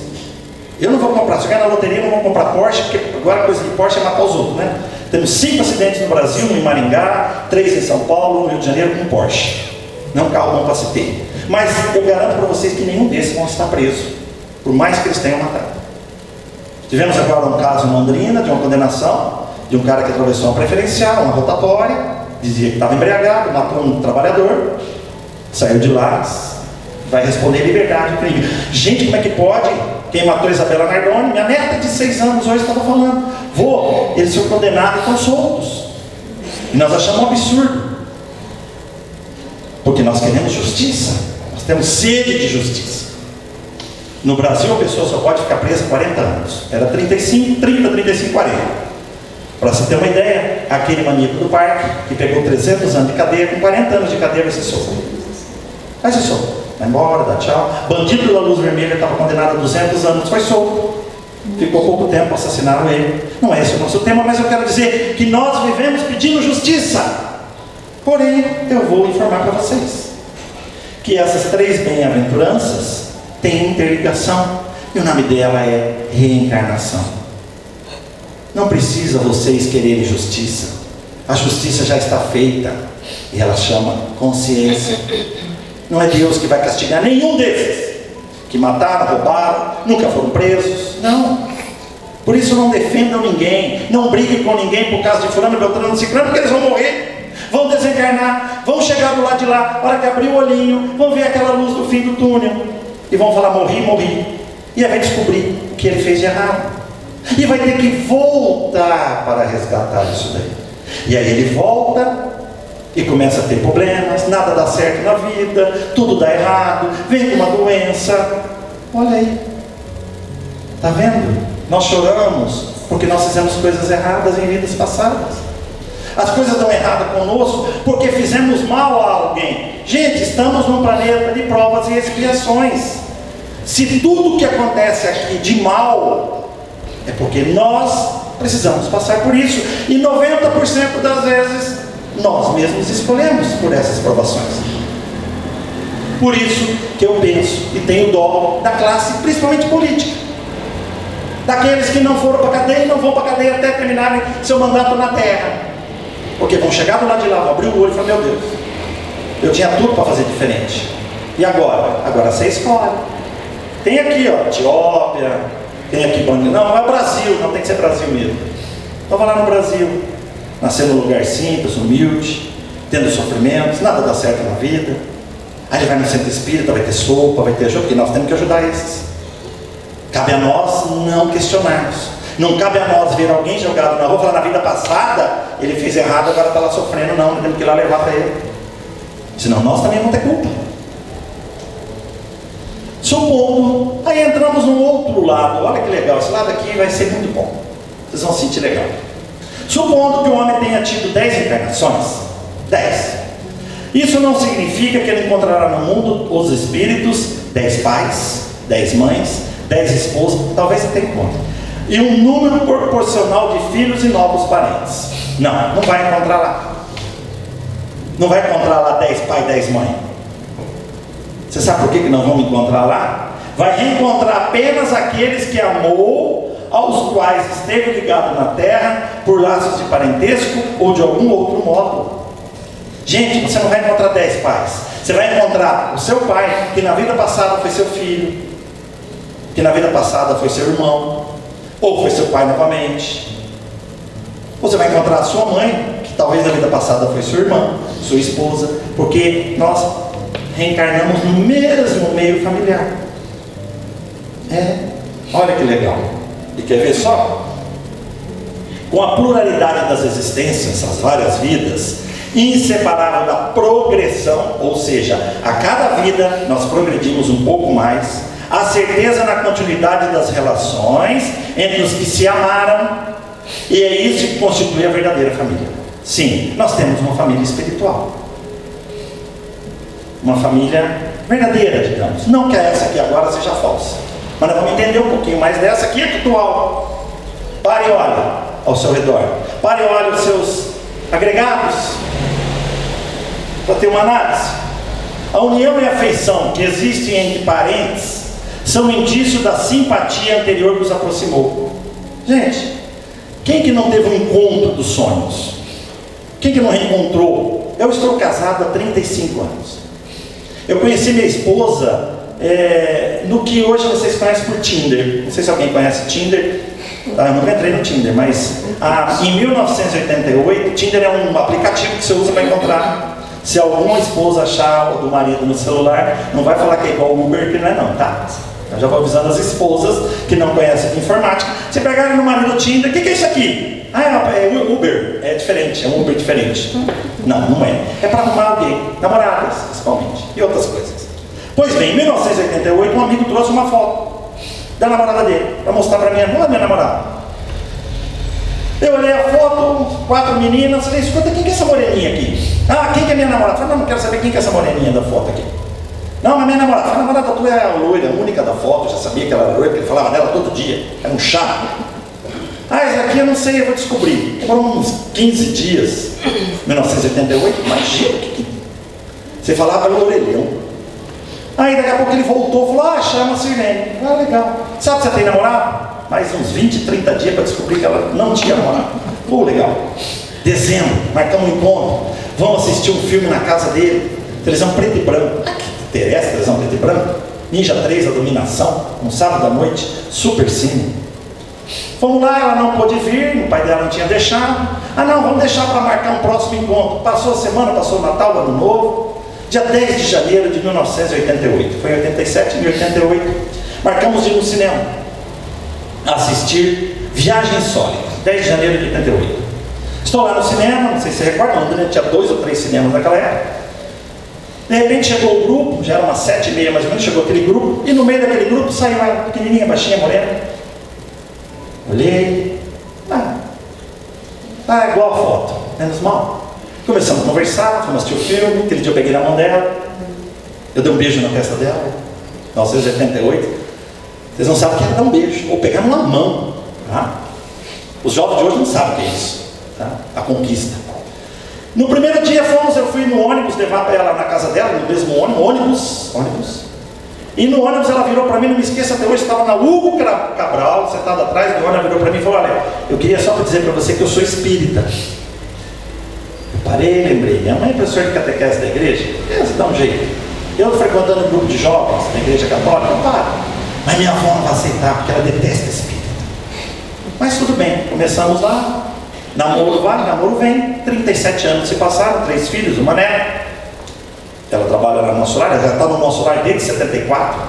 eu não vou comprar, se eu ganhar na loteria eu não vou comprar Porsche, porque agora a coisa de Porsche é matar os outros, né? Temos 5 acidentes no Brasil, um em Maringá, 3 em São Paulo, no Rio de Janeiro com Porsche. Não é um carro bom para se ter. Mas eu garanto para vocês que nenhum desses vão estar presos, por mais que eles tenham matado. Tivemos agora um caso em Londrina de uma condenação de um cara que atravessou uma preferencial, uma rotatória, dizia que estava embriagado, matou um trabalhador, saiu de lá, vai responder liberdade do crime. Gente, como é que pode? Quem matou Isabela Nardoni, minha neta de 6 anos hoje estava falando, vô, eles foram condenados e estão soltos. E nós achamos um absurdo, porque nós queremos justiça, nós temos sede de justiça. No Brasil a pessoa só pode ficar presa 40 anos, era 35, 30, 35, 40. Para você ter uma ideia, aquele maníaco do parque, que pegou 300 anos de cadeia, com 40 anos de cadeia vai ser solto. Vai ser solto, vai embora, dá tchau. Bandido da luz vermelha estava condenado a 200 anos, foi solto. Ficou pouco tempo, assassinaram ele. Não é esse o nosso tema, mas eu quero dizer que nós vivemos pedindo justiça. Porém, eu vou informar para vocês que essas 3 bem-aventuranças têm interligação, e o nome dela é reencarnação. Não precisa vocês quererem justiça. A justiça já está feita. E ela chama consciência. Não é Deus que vai castigar nenhum desses que mataram, roubaram, nunca foram presos. Não. Por isso não defendam ninguém. Não briguem com ninguém por causa de fulano, beltrano, ciclano, porque eles vão morrer. Vão desencarnar. Vão chegar do lado de lá. A hora que abrir o olhinho, vão ver aquela luz do fim do túnel. E vão falar, morri, morri. E aí vai descobrir o que ele fez de errado. E vai ter que voltar para resgatar isso daí. E aí ele volta e começa a ter problemas, nada dá certo na vida, tudo dá errado, vem uma doença. Olha aí, está vendo? Nós choramos porque nós fizemos coisas erradas em vidas passadas. As coisas dão errado conosco porque fizemos mal a alguém. Gente, estamos num planeta de provas e expiações. Se tudo que acontece aqui de mal é porque nós precisamos passar por isso. E 90% das vezes nós mesmos escolhemos por essas provações. Por isso que eu penso e tenho dó da classe, principalmente política, daqueles que não foram para a cadeia e não vão para a cadeia até terminarem seu mandato na terra, porque vão chegar do lado de lá, vão abrir o olho e falar, meu Deus, eu tinha tudo para fazer diferente, e agora? Agora você escolhe. Tem aqui, ó, Etiópia, tem aqui Bangu, não é Brasil, não tem que ser Brasil mesmo. Então vai lá no Brasil, nascer num lugar simples, humilde, tendo sofrimentos, nada dá certo na vida. Aí ele vai no centro espírita, vai ter sopa, vai ter ajuda, porque nós temos que ajudar esses. Cabe a nós não questionarmos. Não cabe a nós ver alguém jogado na rua, falar, na vida passada ele fez errado, agora está lá sofrendo. Não, nós temos que ir lá levar para ele. Senão nós também vamos ter culpa. Supondo, aí entramos num outro lado. Olha que legal, esse lado aqui vai ser muito bom. Vocês vão sentir legal. Supondo que o homem tenha tido 10 encarnações, 10. Isso não significa que ele encontrará no mundo os espíritos, 10 pais, 10 mães, 10 esposas, talvez você tenha conta, e um número proporcional de filhos e novos parentes. Não, não vai encontrar lá. Não vai encontrar lá 10 pais, 10 mães. Você sabe por que não vamos encontrar lá? Vai reencontrar apenas aqueles que amou, aos quais esteve ligado na terra por laços de parentesco ou de algum outro modo. Gente, você não vai encontrar 10 pais. Você vai encontrar o seu pai, que na vida passada foi seu filho, que na vida passada foi seu irmão, ou foi seu pai novamente. Ou você vai encontrar a sua mãe, que talvez na vida passada foi sua irmã, sua esposa, porque nós reencarnamos no mesmo meio familiar. Olha que legal. E quer ver só? Com a pluralidade das existências, as várias vidas, inseparável da progressão, ou seja, a cada vida nós progredimos um pouco mais, a certeza na continuidade das relações entre os que se amaram, e é isso que constitui a verdadeira família. Sim, nós temos uma família espiritual, uma família verdadeira, digamos. Não que essa aqui agora seja falsa, mas nós vamos entender um pouquinho mais dessa aqui atual. Pare e olhe ao seu redor, pare e olhe os seus agregados, para ter uma análise. A união e a afeição que existem entre parentes são indício da simpatia anterior que os aproximou. Gente, quem que não teve um encontro dos sonhos? Quem que não reencontrou? Eu estou casado há 35 anos. Eu conheci minha esposa no que hoje vocês conhecem por Tinder. Não sei se alguém conhece Tinder. Eu nunca entrei no Tinder, mas em 1988, Tinder é um aplicativo que você usa para encontrar. Se alguma esposa achar o do marido no celular, não vai falar que é igual o Uber, que não é não, tá? Eu já vou avisando as esposas que não conhecem de informática. Você pegar no marido do Tinder, o que é isso aqui? É Uber, é diferente, é um Uber diferente. Não é. É para arrumar alguém, namoradas, principalmente, e outras coisas. Pois bem, em 1988, um amigo trouxe uma foto da namorada dele, para mostrar para minha namorada. Eu olhei a foto, 4 meninas, falei, escuta, quem que é essa moreninha aqui? Quem que é minha namorada? Eu falei, não quero saber quem que é essa moreninha da foto aqui. Não, mas minha namorada, a namorada tua é a loira, a única da foto, eu já sabia que ela era loira, porque ele falava dela todo dia, era um chato. Essa aqui eu não sei, eu vou descobrir. Foram uns 15 dias, 1988, imagina que você falava no orelhão. Aí daqui a pouco ele voltou e falou, chama-se Irene. Legal. Sabe se você tem namorado? Mais uns 20, 30 dias para descobrir que ela não tinha namorado. Legal. Dezembro, marcamos um encontro. Vamos assistir um filme na casa dele. Televisão preto e branco. Que interessa, televisão preto e branco? Ninja 3, A Dominação, um sábado à noite, super cine. Fomos lá, ela não pôde vir, o pai dela não tinha deixado. Não, vamos deixar para marcar um próximo encontro. Passou a semana, passou o Natal, Ano Novo. Dia 10 de janeiro de 1988. Foi em 87, em 88. Marcamos de ir no cinema. Assistir Viagem Insólita. 10 de janeiro de 88. Estou lá no cinema, não sei se você recorda, Londrina tinha 2 ou 3 cinemas naquela época. De repente chegou o grupo, já era umas 7h30 mais ou menos, chegou aquele grupo, e no meio daquele grupo saiu ela, pequenininha, baixinha, morena. Olhei, igual a foto, menos mal. Começamos a conversar, fomos assistir o filme, aquele dia eu peguei na mão dela, eu dei um beijo na testa dela, 1988. Vocês não sabem o que é dar um beijo, ou pegar numa mão. Tá? Os jovens de hoje não sabem o que é isso, tá? A conquista. No primeiro dia eu fui no ônibus levar ela na casa dela, no mesmo ônibus. E no ônibus ela virou para mim, não me esqueça até hoje, estava na Hugo Cabral, sentado atrás do ônibus, virou para mim e falou, olha, eu queria só dizer para você que eu sou espírita. Eu parei, lembrei, minha mãe é professora de catequese da igreja, você dá um jeito. Eu frequentando um grupo de jovens da igreja católica, mas minha avó não vai aceitar, porque ela detesta espírita. Mas tudo bem, começamos lá. Namoro vai, namoro vem, 37 anos se passaram, 3 filhos, uma neta. Ela trabalha no nosso lar, ela já está no nosso lar desde 74,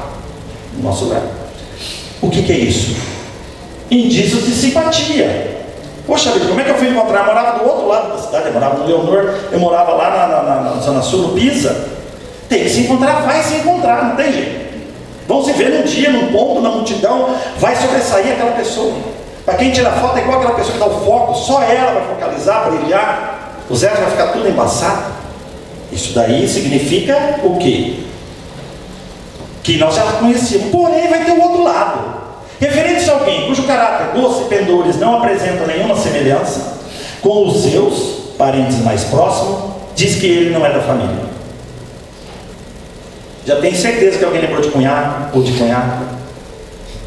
no nosso lar. O que é isso? Indícios de simpatia. Poxa vida, como é que eu fui encontrar? Eu morava do outro lado da cidade, eu morava no Leonor, eu morava lá na Zona Sul, no Pisa. Tem que se encontrar, vai se encontrar, não tem jeito. Vão se ver num dia, num ponto, na multidão, vai sobressair aquela pessoa. Para quem tira foto é igual aquela pessoa que dá o foco, só ela vai focalizar, brilhar, o zero vai ficar tudo embaçado. Isso daí significa o quê? Que nós já conhecíamos, porém vai ter o outro lado. Referente a alguém cujo caráter, gostos e pendores não apresentam nenhuma semelhança com os seus parentes mais próximos, diz que ele não é da família. Já tem certeza que alguém lembrou de cunhado ou de cunhada?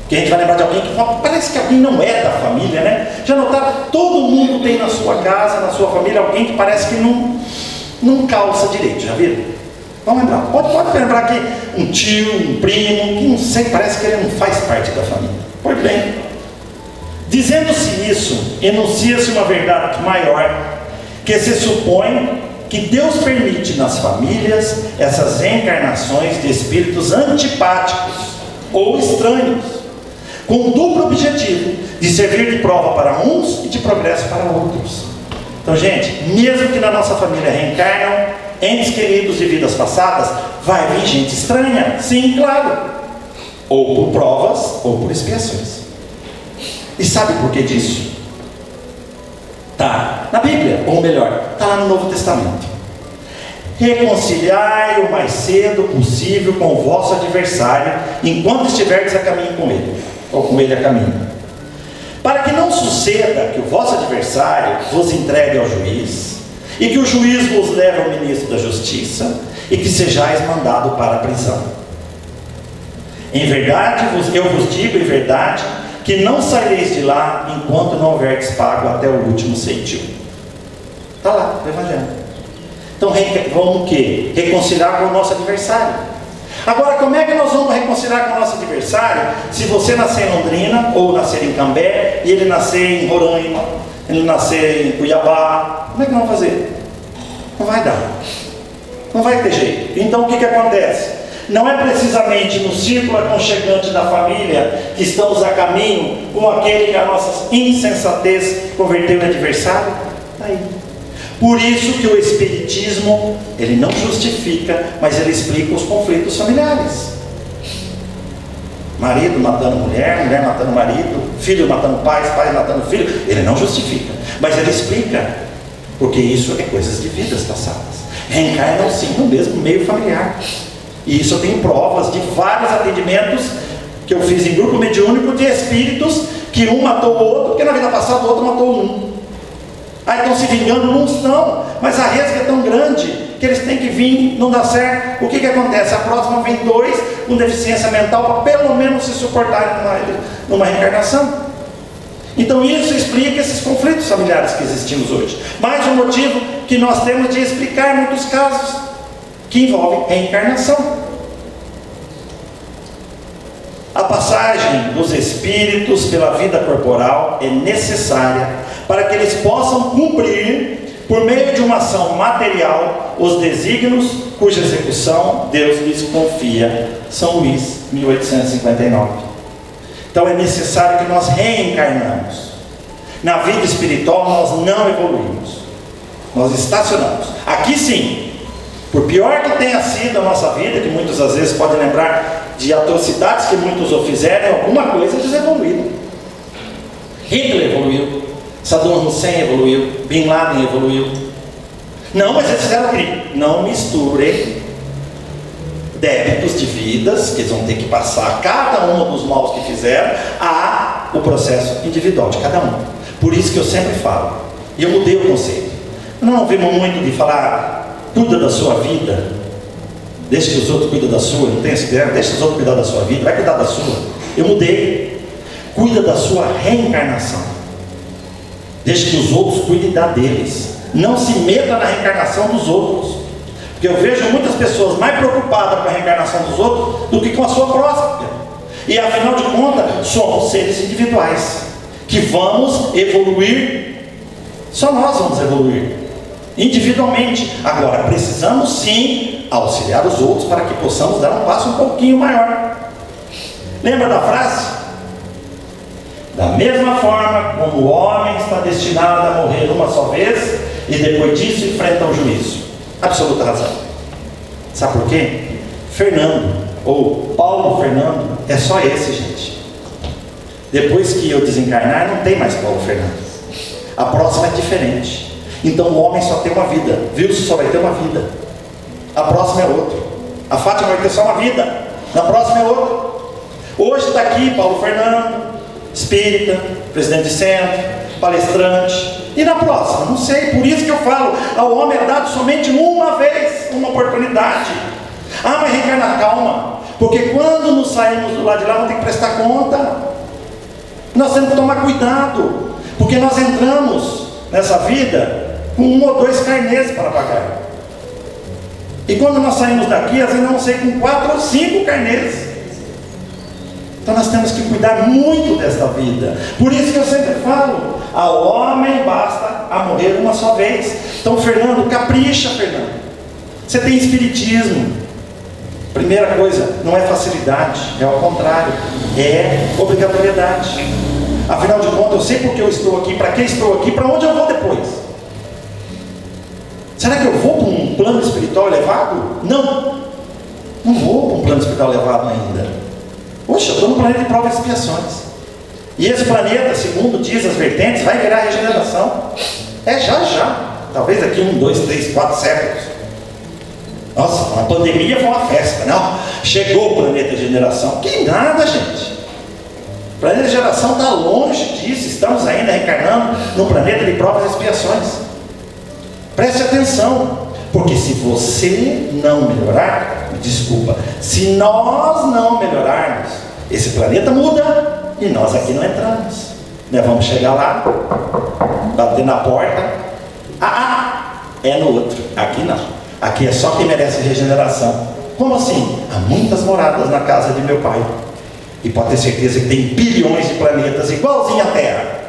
Que a gente vai lembrar de alguém que fala, parece que alguém não é da família, né? Já notaram? Todo mundo tem na sua casa, na sua família, alguém que parece que não calça direito, já viram? Vamos lembrar, pode lembrar que um tio, um primo, que não sei, parece que ele não faz parte da família. Pois bem, dizendo-se isso, enuncia-se uma verdade maior, que se supõe que Deus permite nas famílias essas reencarnações de espíritos antipáticos ou estranhos, com o duplo objetivo de servir de prova para uns e de progresso para outros. Então, gente, mesmo que na nossa família reencarnam entes queridos de vidas passadas, vai vir gente estranha, sim, claro, ou por provas ou por expiações. E sabe por que disso? Está na Bíblia, ou melhor, está lá no Novo Testamento. Reconciliai o mais cedo possível com o vosso adversário, enquanto estiverdes a caminho com ele, ou com ele a caminho, para que não suceda que o vosso adversário vos entregue ao juiz, e que o juiz vos leve ao ministro da justiça, e que sejais mandado para a prisão. Em verdade, eu vos digo em verdade, que não saireis de lá enquanto não houverdes pago até o último centil. Está lá, no Evangelho. Então vamos o quê? Reconciliar com o nosso adversário. Agora, como é que nós vamos reconciliar com o nosso adversário se você nascer em Londrina, ou nascer em Cambé, e ele nascer em Roraima, ele nascer em Cuiabá? Como é que nós vamos fazer? Não vai dar. Não vai ter jeito. Então o que acontece? Não é precisamente no círculo aconchegante da família que estamos a caminho com aquele que a nossa insensatez converteu em adversário? Está aí. Por isso que o Espiritismo, ele não justifica, mas ele explica os conflitos familiares. Marido matando mulher, mulher matando marido, filho matando pais, pai matando filho. Ele não justifica, mas ele explica, porque isso é coisas de vidas passadas. Reencarnam sim no mesmo meio familiar. E isso eu tenho provas de vários atendimentos que eu fiz em grupo mediúnico de espíritos que um matou o outro, porque na vida passada o outro matou um. Aí estão se vingando, uns não, mas a resga é tão grande que eles têm que vir, não dá certo. O que acontece? A próxima vem dois com deficiência mental para pelo menos se suportarem numa reencarnação. Então isso explica esses conflitos familiares que existimos hoje. Mais um motivo que nós temos de explicar muitos casos que envolvem reencarnação. A passagem dos espíritos pela vida corporal é necessária para que eles possam cumprir, por meio de uma ação material, os desígnios cuja execução Deus lhes confia. São Luís, 1859. Então é necessário que nós reencarnamos. Na vida espiritual nós não evoluímos, nós estacionamos. Aqui sim, por pior que tenha sido a nossa vida, que muitas às vezes podem lembrar de atrocidades que muitos o fizeram, alguma coisa eles evoluíram. Hitler evoluiu, Saddam Hussein evoluiu, Bin Laden evoluiu. Não, mas eles fizeram crime. Não misturem débitos de vidas que eles vão ter que passar, cada um dos maus que fizeram, a o processo individual de cada um. Por isso que eu sempre falo, e eu mudei o conceito. Não vimos muito de falar, cuida da sua vida, deixa que os outros cuidem da sua, não tem esse critério, deixa os outros cuidar da sua vida, vai cuidar da sua. Eu mudei, cuida da sua reencarnação, deixa que os outros cuidem da deles, não se meta na reencarnação dos outros, porque eu vejo muitas pessoas mais preocupadas com a reencarnação dos outros do que com a sua própria, e afinal de contas, somos seres individuais, que vamos evoluir, só nós vamos evoluir, individualmente. Agora, precisamos sim auxiliar os outros para que possamos dar um passo um pouquinho maior. Lembra da frase? Da mesma forma como o homem está destinado a morrer uma só vez e depois disso enfrenta o juízo. Absoluta razão. Sabe por quê? Fernando, ou Paulo Fernando, é só esse, gente. Depois que eu desencarnar, não tem mais Paulo Fernando. A próxima é diferente. Então o homem só tem uma vida. Wilson só vai ter uma vida. A próxima é outra. A Fátima vai ter só uma vida. Na próxima é outra. Hoje está aqui Paulo Fernando, espírita, presidente de centro, palestrante. E na próxima? Não sei. Por isso que eu falo, ao homem é dado somente uma vez, uma oportunidade. Ah, mas reencarna, calma. Porque quando nos saímos do lado de lá, vamos ter que prestar conta. Nós temos que tomar cuidado. Porque nós entramos nessa vida com 1 ou 2 carnês para pagar. E quando nós saímos daqui, às vezes não sei, com 4 ou 5 carnês. Então nós temos que cuidar muito desta vida. Por isso que eu sempre falo, ao homem basta a morrer uma só vez. Então Fernando, capricha, Fernando. Você tem espiritismo. Primeira coisa, não é facilidade, é ao contrário, é obrigatoriedade. Afinal de contas, eu sei porque eu estou aqui, para que estou aqui, para onde eu vou depois. Será que eu vou para um plano espiritual elevado? Não, não vou para um plano espiritual elevado ainda. Poxa, eu estou no planeta de provas e expiações. E esse planeta, segundo diz as vertentes, vai virar regeneração. É já. Talvez daqui 1, 2, 3, 4 séculos. Nossa, a pandemia foi uma festa, não? Chegou o planeta de regeneração. Que nada, gente. O planeta de geração está longe disso. Estamos ainda reencarnando num planeta de provas e expiações. Preste atenção, porque se você não melhorar, desculpa, se nós não melhorarmos, esse planeta muda e nós aqui não entramos. Nós vamos chegar lá, bater na porta, é no outro, aqui não. Aqui é só quem merece regeneração. Como assim? Há muitas moradas na casa de meu pai. E pode ter certeza que tem bilhões de planetas igualzinho à Terra.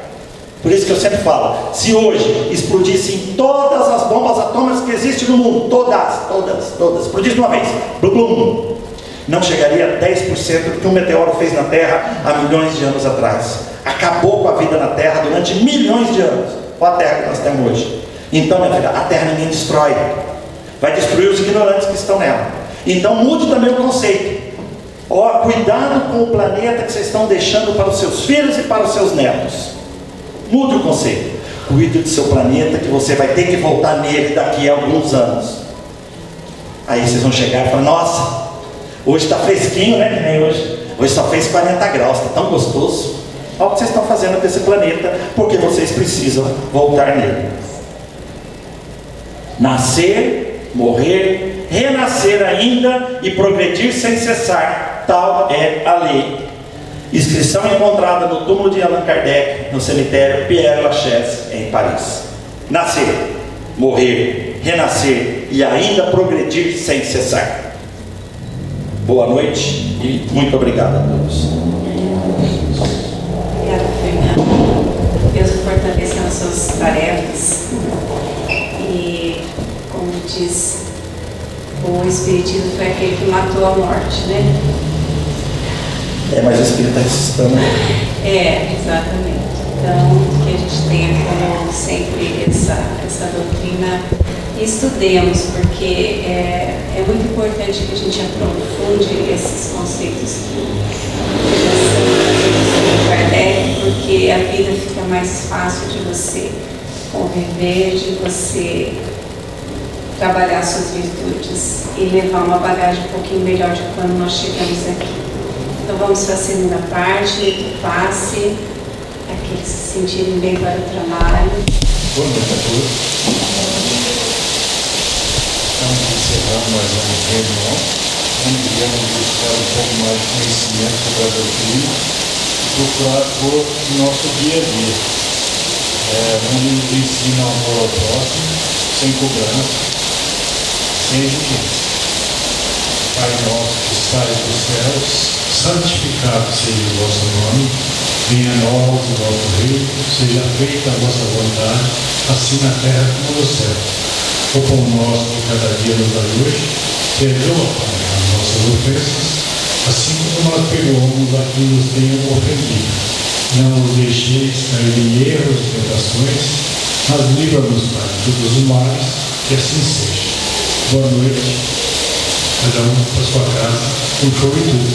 Por isso que eu sempre falo, se hoje explodissem todas as bombas atômicas que existem no mundo, todas, explodissem de uma vez, blum, não chegaria a 10% do que um meteoro fez na Terra há milhões de anos atrás. Acabou com a vida na Terra durante milhões de anos. Olha a Terra que nós temos hoje. Então, minha filha, a Terra ninguém destrói. Vai destruir os ignorantes que estão nela. Então mude também o conceito. Cuidado com o planeta que vocês estão deixando para os seus filhos e para os seus netos. Mude o conceito. Cuide do seu planeta, que você vai ter que voltar nele daqui a alguns anos. Aí vocês vão chegar e falar: nossa, hoje está fresquinho, né? Que nem hoje. Hoje só fez 40 graus, está tão gostoso. Olha o que vocês estão fazendo com esse planeta, porque vocês precisam voltar nele. Nascer, morrer, renascer ainda e progredir sem cessar, tal é a lei. Inscrição encontrada no túmulo de Allan Kardec, no cemitério Père Lachaise, em Paris. Nascer, morrer, renascer e ainda progredir sem cessar. Boa noite e muito obrigado a todos. Obrigada, Fernando. Deus fortalecendo as suas tarefas. E, como diz, o Espiritismo foi aquele que matou a morte, né? Mas o Espírito está ressuscitando. Exatamente. Então, que a gente tenha como sempre essa doutrina e estudemos, porque é muito importante que a gente aprofunde esses conceitos de Kardec, porque a vida fica mais fácil de você conviver, de você trabalhar suas virtudes e levar uma bagagem um pouquinho melhor de quando nós chegamos aqui. Então vamos para a segunda parte do passe, aqueles que se sentirem bem para o trabalho. Boa noite a todos. Estamos encerrando mais uma reunião, onde viemos buscar um pouco mais de conhecimento sobre a doutrina e procurar por nosso dia a dia. Onde nos ensina o amor ao próximo, sem cobrança, sem exigência. Pai nosso que estais nos céus, santificado seja o vosso nome, venha a nós o vosso reino, seja feita a vossa vontade, assim na terra como no céu. O pão nosso de cada dia nos dai hoje, perdoa, Pai, as nossas ofensas, assim como nós perdoamos a quem nos tenha ofendido. Não nos deixeis cair em erros e tentações, mas livra-nos, Pai, de todos os males, que assim seja. Boa noite. Cada um para sua casa, com show e tudo.